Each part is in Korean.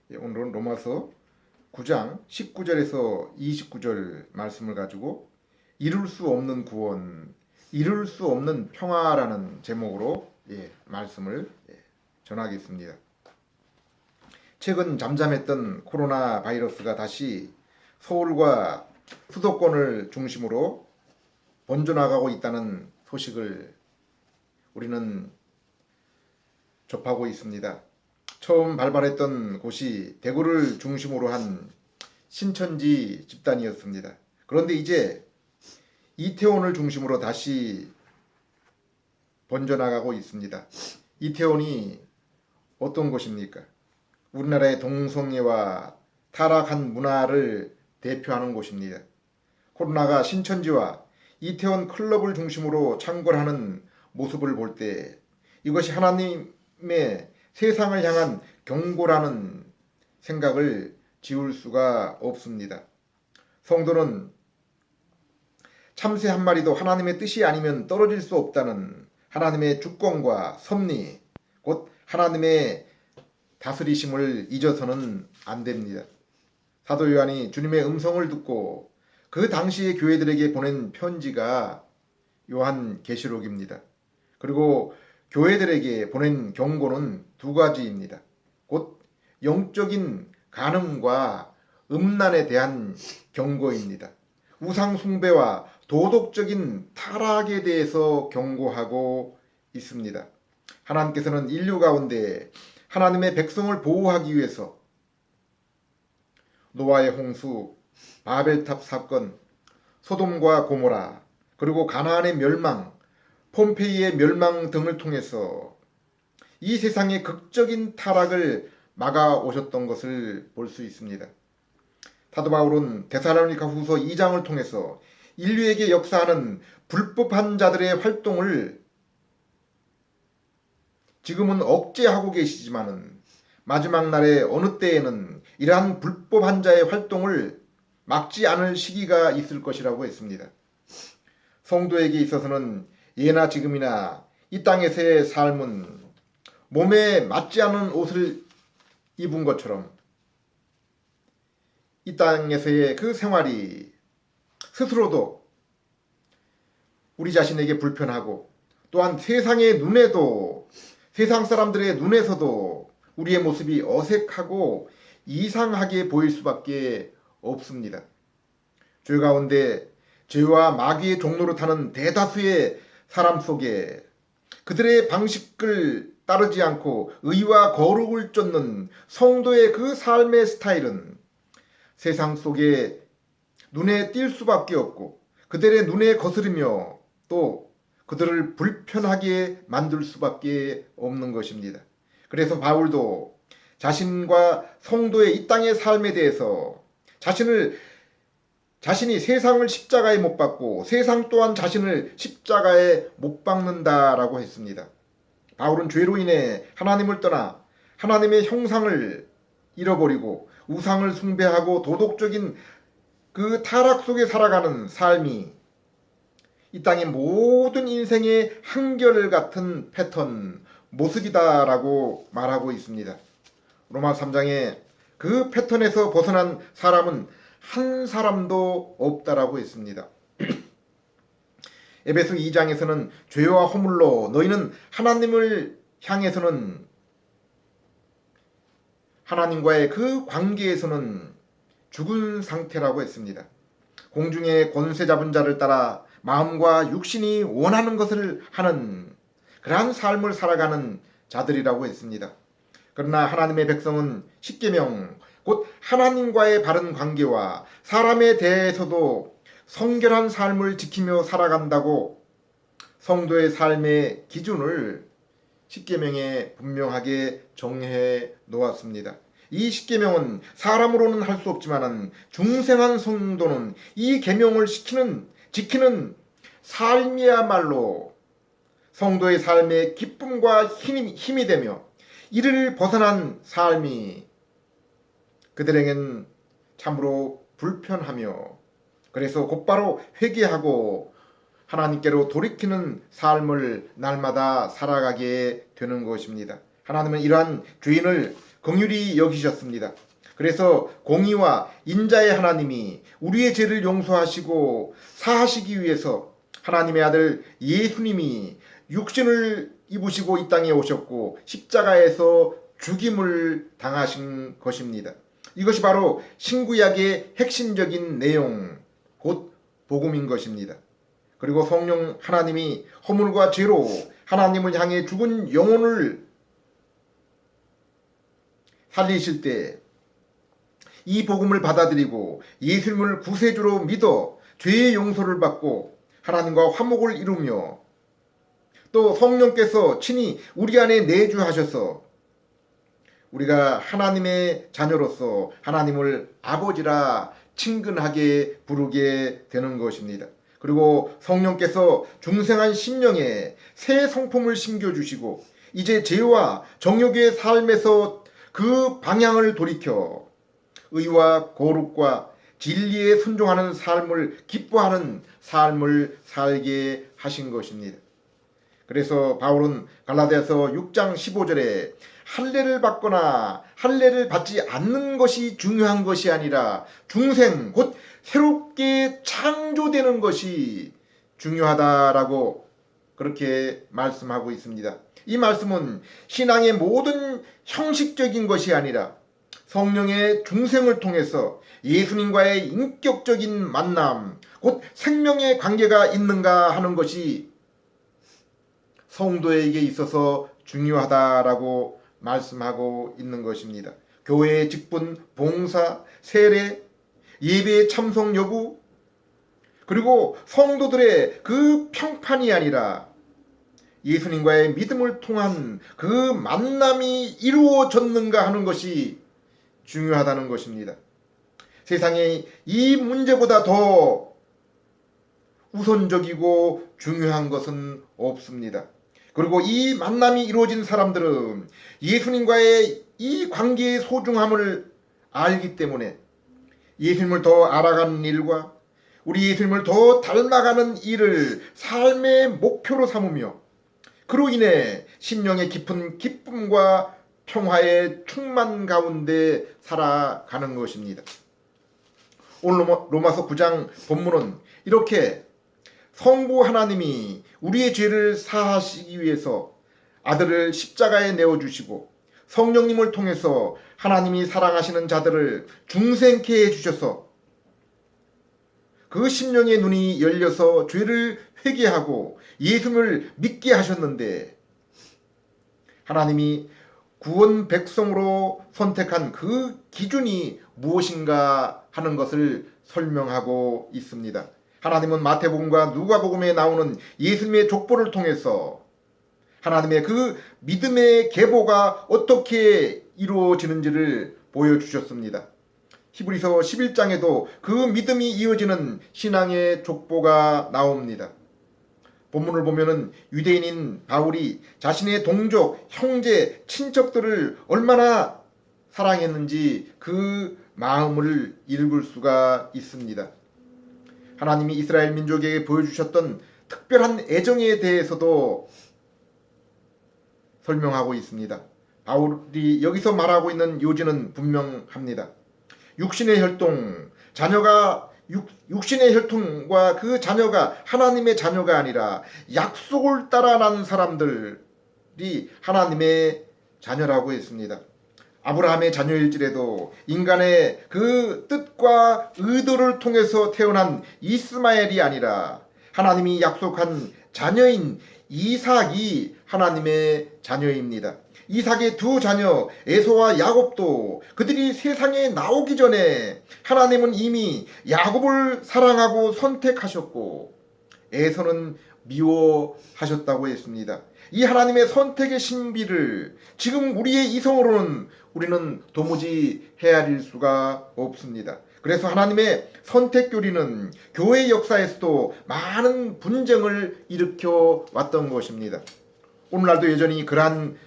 오늘은 로마서 9장 19절에서 29절 말씀을 가지고 이룰 수 없는 구원, 이룰 수 없는 평화라는 제목으로 말씀을 전하겠습니다. 최근 잠잠했던 코로나 바이러스가 다시 서울과 수도권을 중심으로 번져나가고 있다는 소식을 우리는 접하고 있습니다. 처음 발발했던 곳이 대구를 중심으로 한 신천지 집단이었습니다. 그런데 이제 이태원을 중심으로 다시 번져나가고 있습니다. 이태원이 어떤 곳입니까? 우리나라의 동성애와 타락한 문화를 대표하는 곳입니다. 코로나가 신천지와 이태원 클럽을 중심으로 창궐하는 모습을 볼 때 이것이 하나님의 세상을 향한 경고라는 생각을 지울 수가 없습니다. 성도는 참새 한 마리도 하나님의 뜻이 아니면 떨어질 수 없다는 하나님의 주권과 섭리, 곧 하나님의 다스리심을 잊어서는 안 됩니다. 사도 요한이 주님의 음성을 듣고 그 당시의 교회들에게 보낸 편지가 요한계시록입니다. 그리고 교회들에게 보낸 경고는 두 가지입니다. 곧 영적인 간음과 음란에 대한 경고입니다. 우상 숭배와 도덕적인 타락에 대해서 경고하고 있습니다. 하나님께서는 인류 가운데 하나님의 백성을 보호하기 위해서 노아의 홍수, 바벨탑 사건, 소돔과 고모라, 그리고 가나안의 멸망, 폼페이의 멸망 등을 통해서 이 세상의 극적인 타락을 막아오셨던 것을 볼 수 있습니다. 사도 바울은 데살로니가 후서 2장을 통해서 인류에게 역사하는 불법한 자들의 활동을 지금은 억제하고 계시지만은 마지막 날의 어느 때에는 이러한 불법한 자의 활동을 막지 않을 시기가 있을 것이라고 했습니다. 성도에게 있어서는 예나 지금이나 이 땅에서의 삶은 몸에 맞지 않은 옷을 입은 것처럼 이 땅에서의 그 생활이 스스로도 우리 자신에게 불편하고 또한 세상의 눈에도 세상 사람들의 눈에서도 우리의 모습이 어색하고 이상하게 보일 수밖에 없습니다. 죄 가운데 죄와 마귀의 종로로 타는 대다수의 사람 속에 그들의 방식을 따르지 않고 의와 거룩을 쫓는 성도의 그 삶의 스타일은 세상 속에 눈에 띌 수밖에 없고 그들의 눈에 거스르며 또 그들을 불편하게 만들 수밖에 없는 것입니다. 그래서 바울도 자신과 성도의 이 땅의 삶에 대해서 자신이 세상을 십자가에 못 박고 세상 또한 자신을 십자가에 못 박는다라고 했습니다. 바울은 죄로 인해 하나님을 떠나 하나님의 형상을 잃어버리고 우상을 숭배하고 도덕적인 그 타락 속에 살아가는 삶이 이 땅의 모든 인생의 한결같은 패턴, 모습이다라고 말하고 있습니다. 로마 3장에 그 패턴에서 벗어난 사람은 한 사람도 없다라고 했습니다. 에베소 2장에서는 죄와 허물로 너희는 하나님을 향해서는 하나님과의 그 관계에서는 죽은 상태라고 했습니다. 공중의 권세 잡은 자를 따라 마음과 육신이 원하는 것을 하는 그러한 삶을 살아가는 자들이라고 했습니다. 그러나 하나님의 백성은 십계명, 곧 하나님과의 바른 관계와 사람에 대해서도 성결한 삶을 지키며 살아간다고 성도의 삶의 기준을 십계명에 분명하게 정해 놓았습니다. 이 십계명은 사람으로는 할 수 없지만 중생한 성도는 이 계명을 지키는 삶이야말로 성도의 삶의 기쁨과 힘이 되며 이를 벗어난 삶이 그들에겐 참으로 불편하며 그래서 곧바로 회개하고 하나님께로 돌이키는 삶을 날마다 살아가게 되는 것입니다. 하나님은 이러한 죄인을 긍휼히 여기셨습니다. 그래서 공의와 인자의 하나님이 우리의 죄를 용서하시고 사하시기 위해서 하나님의 아들 예수님이 육신을 입으시고 이 땅에 오셨고 십자가에서 죽임을 당하신 것입니다. 이것이 바로 신구약의 핵심적인 내용, 곧 복음인 것입니다. 그리고 성령 하나님이 허물과 죄로 하나님을 향해 죽은 영혼을 살리실 때 이 복음을 받아들이고 예수님을 구세주로 믿어 죄의 용서를 받고 하나님과 화목을 이루며 또 성령께서 친히 우리 안에 내주하셔서 우리가 하나님의 자녀로서 하나님을 아버지라 친근하게 부르게 되는 것입니다. 그리고 성령께서 중생한 심령에 새 성품을 심겨주시고 이제 죄와 정욕의 삶에서 그 방향을 돌이켜 의와 거룩과 진리에 순종하는 삶을 기뻐하는 삶을 살게 하신 것입니다. 그래서 바울은 갈라디아서 6장 15절에 할례를 받거나 할례를 받지 않는 것이 중요한 것이 아니라 중생 곧 새롭게 창조되는 것이 중요하다라고 그렇게 말씀하고 있습니다. 이 말씀은 신앙의 모든 형식적인 것이 아니라 성령의 중생을 통해서 예수님과의 인격적인 만남, 곧 생명의 관계가 있는가 하는 것이 성도에게 있어서 중요하다라고 말씀하고 있는 것입니다. 교회의 직분, 봉사, 세례, 예배의 참석 여부, 그리고 성도들의 그 평판이 아니라 예수님과의 믿음을 통한 그 만남이 이루어졌는가 하는 것이 중요하다는 것입니다. 세상에 이 문제보다 더 우선적이고 중요한 것은 없습니다. 그리고 이 만남이 이루어진 사람들은 예수님과의 이 관계의 소중함을 알기 때문에 예수님을 더 알아가는 일과 우리 예수님을 더 닮아가는 일을 삶의 목표로 삼으며 그로 인해 심령의 깊은 기쁨과 평화의 충만 가운데 살아가는 것입니다. 오늘 로마서 9장 본문은 이렇게 성부 하나님이 우리의 죄를 사하시기 위해서 아들을 십자가에 내어주시고 성령님을 통해서 하나님이 사랑하시는 자들을 중생케 해주셔서 그 심령의 눈이 열려서 죄를 회개하고 예수님을 믿게 하셨는데 하나님이 구원 백성으로 선택한 그 기준이 무엇인가 하는 것을 설명하고 있습니다. 하나님은 마태복음과 누가복음에 나오는 예수님의 족보를 통해서 하나님의 그 믿음의 계보가 어떻게 이루어지는지를 보여주셨습니다. 히브리서 11장에도 그 믿음이 이어지는 신앙의 족보가 나옵니다. 본문을 보면은 유대인인 바울이 자신의 동족, 형제, 친척들을 얼마나 사랑했는지 그 마음을 읽을 수가 있습니다. 하나님이 이스라엘 민족에게 보여주셨던 특별한 애정에 대해서도 설명하고 있습니다. 바울이 여기서 말하고 있는 요지는 분명합니다. 육신의 혈통, 자녀가 육신의 혈통과 그 자녀가 하나님의 자녀가 아니라 약속을 따라 난 사람들이 하나님의 자녀라고 했습니다. 아브라함의 자녀일지라도 인간의 그 뜻과 의도를 통해서 태어난 이스마엘이 아니라 하나님이 약속한 자녀인 이삭이 하나님의 자녀입니다. 이삭의 두 자녀 에서와 야곱도 그들이 세상에 나오기 전에 하나님은 이미 야곱을 사랑하고 선택하셨고 에서는 미워하셨다고 했습니다. 이 하나님의 선택의 신비를 지금 우리의 이성으로는 우리는 도무지 헤아릴 수가 없습니다. 그래서 하나님의 선택 교리는 교회 역사에서도 많은 분쟁을 일으켜 왔던 것입니다. 오늘날도 여전히 그러한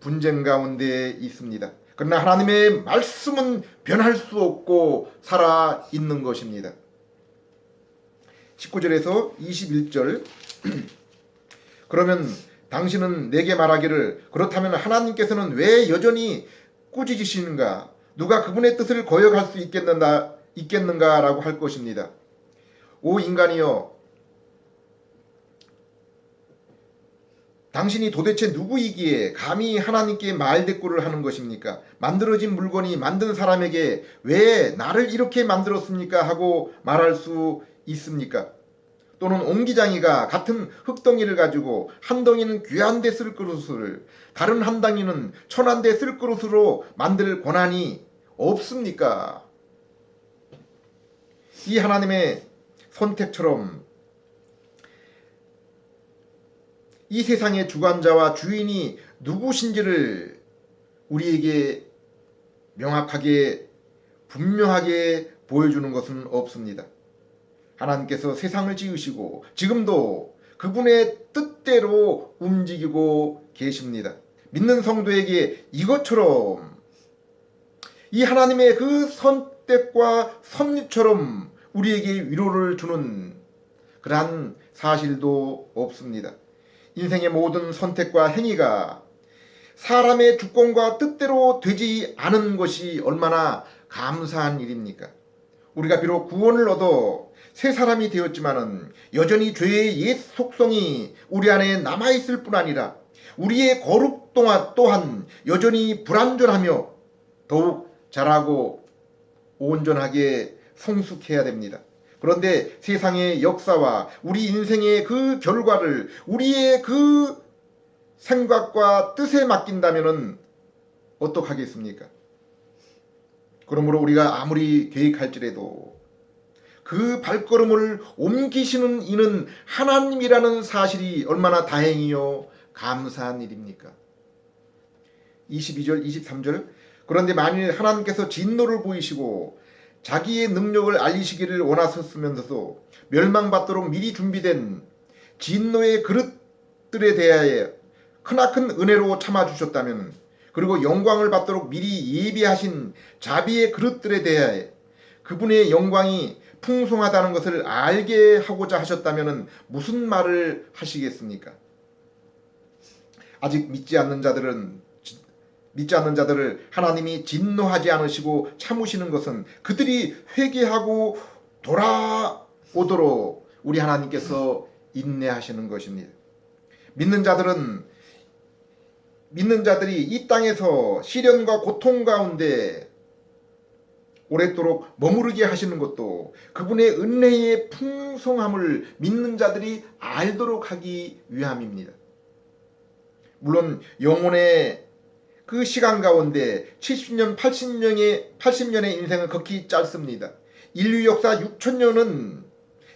분쟁 가운데 있습니다. 그러나 하나님의 말씀은 변할 수 없고 살아있는 것입니다. 19절에서 21절 그러면 당신은 내게 말하기를 그렇다면 하나님께서는 왜 여전히 꾸짖으시는가? 누가 그분의 뜻을 거역할 수 있겠는가라고 할 것입니다. 오 인간이여, 당신이 도대체 누구이기에 감히 하나님께 말대꾸를 하는 것입니까? 만들어진 물건이 만든 사람에게 왜 나를 이렇게 만들었습니까? 하고 말할 수 있습니까? 또는 옹기장이가 같은 흙덩이를 가지고 한 덩이는 귀한 데 쓸 그릇을 다른 한 덩이는 천한 데 쓸 그릇으로 만들 권한이 없습니까? 이 하나님의 선택처럼 이 세상의 주관자와 주인이 누구신지를 우리에게 명확하게 분명하게 보여주는 것은 없습니다. 하나님께서 세상을 지으시고 지금도 그분의 뜻대로 움직이고 계십니다. 믿는 성도에게 이것처럼 이 하나님의 그 선택과 섭리처럼 우리에게 위로를 주는 그러한 사실도 없습니다. 인생의 모든 선택과 행위가 사람의 주권과 뜻대로 되지 않은 것이 얼마나 감사한 일입니까? 우리가 비록 구원을 얻어 새 사람이 되었지만은 여전히 죄의 옛 속성이 우리 안에 남아있을 뿐 아니라 우리의 거룩 또한 여전히 불완전하며 더욱 자라고 온전하게 성숙해야 됩니다. 그런데 세상의 역사와 우리 인생의 그 결과를 우리의 그 생각과 뜻에 맡긴다면 어떡하겠습니까? 그러므로 우리가 아무리 계획할지라도 그 발걸음을 옮기시는 이는 하나님이라는 사실이 얼마나 다행이요 감사한 일입니까? 22절 23절 그런데 만일 하나님께서 진노를 보이시고 자기의 능력을 알리시기를 원하셨으면서도 멸망받도록 미리 준비된 진노의 그릇들에 대하여 크나큰 은혜로 참아주셨다면 그리고 영광을 받도록 미리 예비하신 자비의 그릇들에 대하여 그분의 영광이 풍성하다는 것을 알게 하고자 하셨다면 무슨 말을 하시겠습니까? 아직 믿지 않는 자들을 하나님이 진노하지 않으시고 참으시는 것은 그들이 회개하고 돌아오도록 우리 하나님께서 인내하시는 것입니다. 믿는 자들이 이 땅에서 시련과 고통 가운데 오랫도록 머무르게 하시는 것도 그분의 은혜의 풍성함을 믿는 자들이 알도록 하기 위함입니다. 물론 영혼의 그 시간 가운데 70년, 80년의 인생은 극히 짧습니다. 인류 역사 6천년은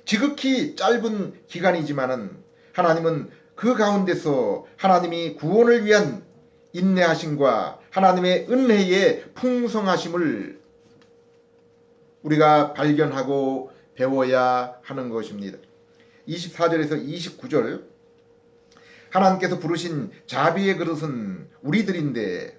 지극히 짧은 기간이지만은 하나님은 그 가운데서 하나님이 구원을 위한 인내하심과 하나님의 은혜의 풍성하심을 우리가 발견하고 배워야 하는 것입니다. 24절에서 29절 하나님께서 부르신 자비의 그릇은 우리들인데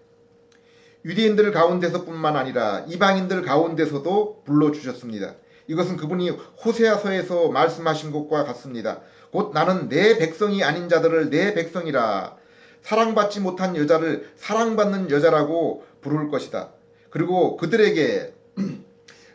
유대인들 가운데서뿐만 아니라 이방인들 가운데서도 불러주셨습니다. 이것은 그분이 호세아서에서 말씀하신 것과 같습니다. 곧 나는 내 백성이 아닌 자들을 내 백성이라 사랑받지 못한 여자를 사랑받는 여자라고 부를 것이다. 그리고 그들에게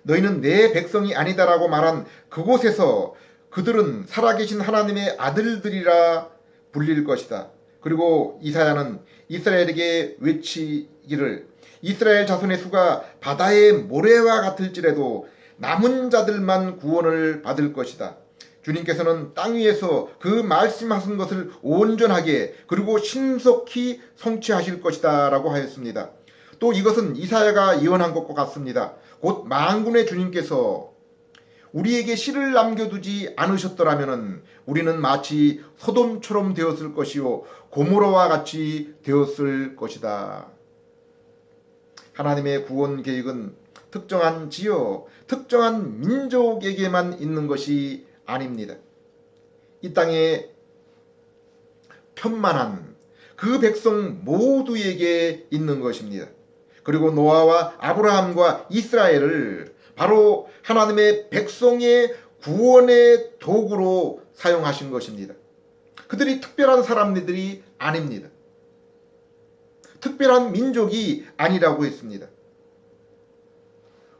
너희는 내 백성이 아니다라고 말한 그곳에서 그들은 살아계신 하나님의 아들들이라 불릴 것이다. 그리고 이사야는 이스라엘에게 외치기를 이스라엘 자손의 수가 바다의 모래와 같을지라도 남은 자들만 구원을 받을 것이다. 주님께서는 땅 위에서 그 말씀하신 것을 온전하게 그리고 신속히 성취하실 것이다 라고 하였습니다. 또 이것은 이사야가 예언한 것과 같습니다. 곧 만군의 주님께서 우리에게 씨를 남겨두지 않으셨더라면 우리는 마치 소돔처럼 되었을 것이요 고모라와 같이 되었을 것이다. 하나님의 구원 계획은 특정한 지역, 특정한 민족에게만 있는 것이 아닙니다. 이 땅에 편만한 그 백성 모두에게 있는 것입니다. 그리고 노아와 아브라함과 이스라엘을 바로 하나님의 백성의 구원의 도구로 사용하신 것입니다. 그들이 특별한 사람들이 아닙니다. 특별한 민족이 아니라고 했습니다.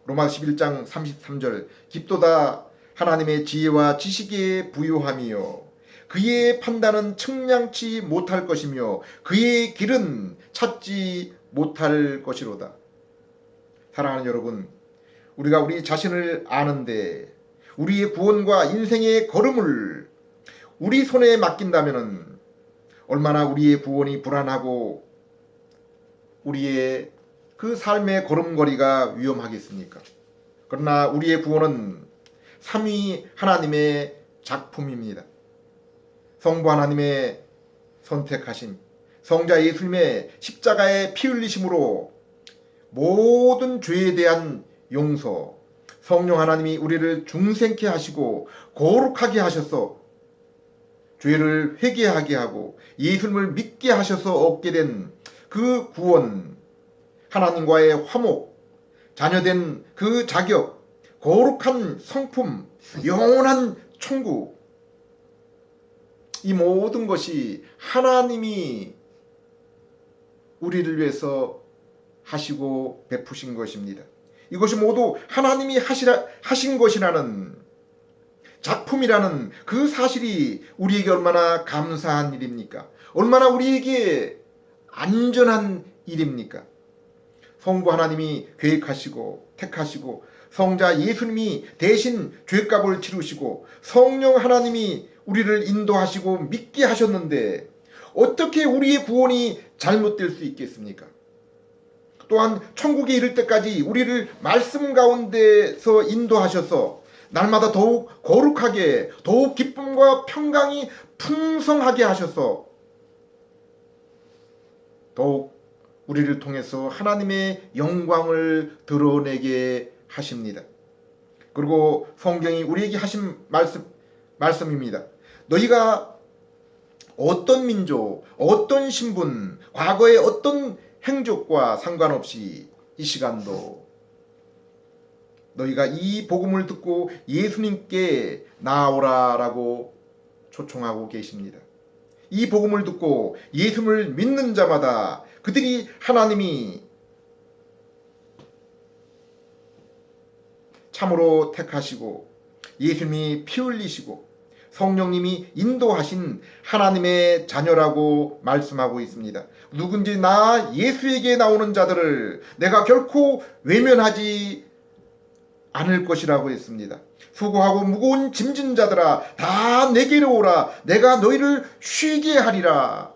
로마 11장 33절 깊도다 하나님의 지혜와 지식에 부유함이요 그의 판단은 측량치 못할 것이며 그의 길은 찾지 못할 것이로다. 사랑하는 여러분, 우리가 우리 자신을 아는데 우리의 구원과 인생의 걸음을 우리 손에 맡긴다면 얼마나 우리의 구원이 불안하고 우리의 그 삶의 걸음걸이가 위험하겠습니까? 그러나 우리의 구원은 삼위 하나님의 작품입니다. 성부 하나님의 선택하심, 성자 예수님의 십자가의 피 흘리심으로 모든 죄에 대한 용서, 성령 하나님이 우리를 중생케 하시고 거룩하게 하셔서 죄를 회개하게 하고 예수님을 믿게 하셔서 얻게 된 그 구원, 하나님과의 화목, 자녀된 그 자격, 거룩한 성품, 영원한 천국, 이 모든 것이 하나님이 우리를 위해서 하시고 베푸신 것입니다. 이것이 모두 하나님이 하신 것이라는 작품이라는 그 사실이 우리에게 얼마나 감사한 일입니까? 얼마나 우리에게 안전한 일입니까? 성부 하나님이 계획하시고 택하시고 성자 예수님이 대신 죄값을 치르시고 성령 하나님이 우리를 인도하시고 믿게 하셨는데 어떻게 우리의 구원이 잘못될 수 있겠습니까? 또한 천국에 이를 때까지 우리를 말씀 가운데서 인도하셔서 날마다 더욱 거룩하게 더욱 기쁨과 평강이 풍성하게 하셔서 더욱 우리를 통해서 하나님의 영광을 드러내게 하십니다. 그리고 성경이 우리에게 하신 말씀입니다. 너희가 어떤 민족, 어떤 신분, 과거의 어떤 행적과 상관없이 이 시간도 너희가 이 복음을 듣고 예수님께 나아오라라고 초청하고 계십니다. 이 복음을 듣고 예수님을 믿는 자마다 그들이 하나님이 참으로 택하시고 예수님이 피 흘리시고 성령님이 인도하신 하나님의 자녀라고 말씀하고 있습니다. 누군지 나 예수에게 나오는 자들을 내가 결코 외면하지 않을 것이라고 했습니다. 수고하고 무거운 짐진 자들아 다 내게로 오라 내가 너희를 쉬게 하리라.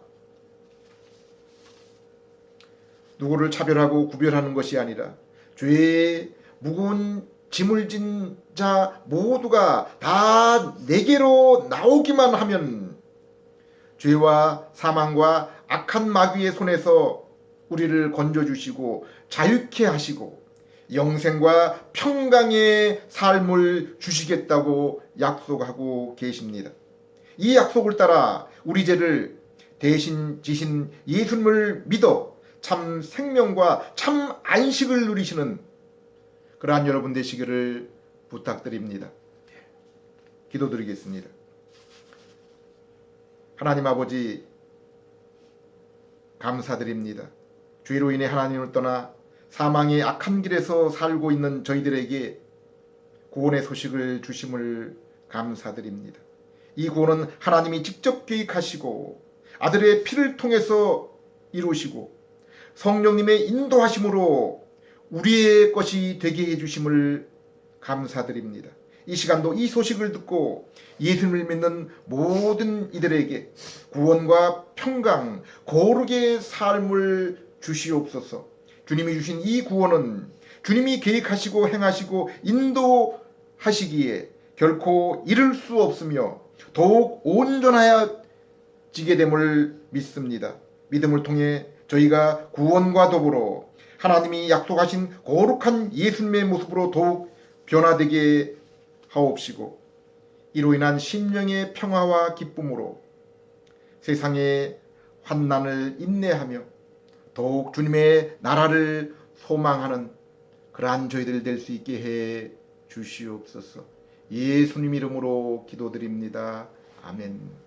누구를 차별하고 구별하는 것이 아니라 죄의 무거운 짐을 진 자 모두가 다 내게로 나오기만 하면 죄와 사망과 악한 마귀의 손에서 우리를 건져주시고 자유케 하시고 영생과 평강의 삶을 주시겠다고 약속하고 계십니다. 이 약속을 따라 우리 죄를 대신 지신 예수님을 믿어 참 생명과 참 안식을 누리시는 그러한 여러분 되시기를 부탁드립니다. 기도드리겠습니다. 하나님 아버지 감사드립니다. 죄로 인해 하나님을 떠나 사망의 악한 길에서 살고 있는 저희들에게 구원의 소식을 주심을 감사드립니다. 이 구원은 하나님이 직접 계획하시고 아들의 피를 통해서 이루시고 성령님의 인도하심으로 우리의 것이 되게 해주심을 감사드립니다. 이 시간도 이 소식을 듣고 예수님을 믿는 모든 이들에게 구원과 평강, 거룩의 삶을 주시옵소서. 주님이 주신 이 구원은 주님이 계획하시고 행하시고 인도하시기에 결코 잃을 수 없으며 더욱 온전하여지게 됨을 믿습니다. 믿음을 통해 저희가 구원과 더불어 하나님이 약속하신 거룩한 예수님의 모습으로 더욱 변화되게 하옵시고 이로 인한 심령의 평화와 기쁨으로 세상의 환난을 인내하며 더욱 주님의 나라를 소망하는 그러한 저희들 될 수 있게 해 주시옵소서. 예수님 이름으로 기도드립니다. 아멘.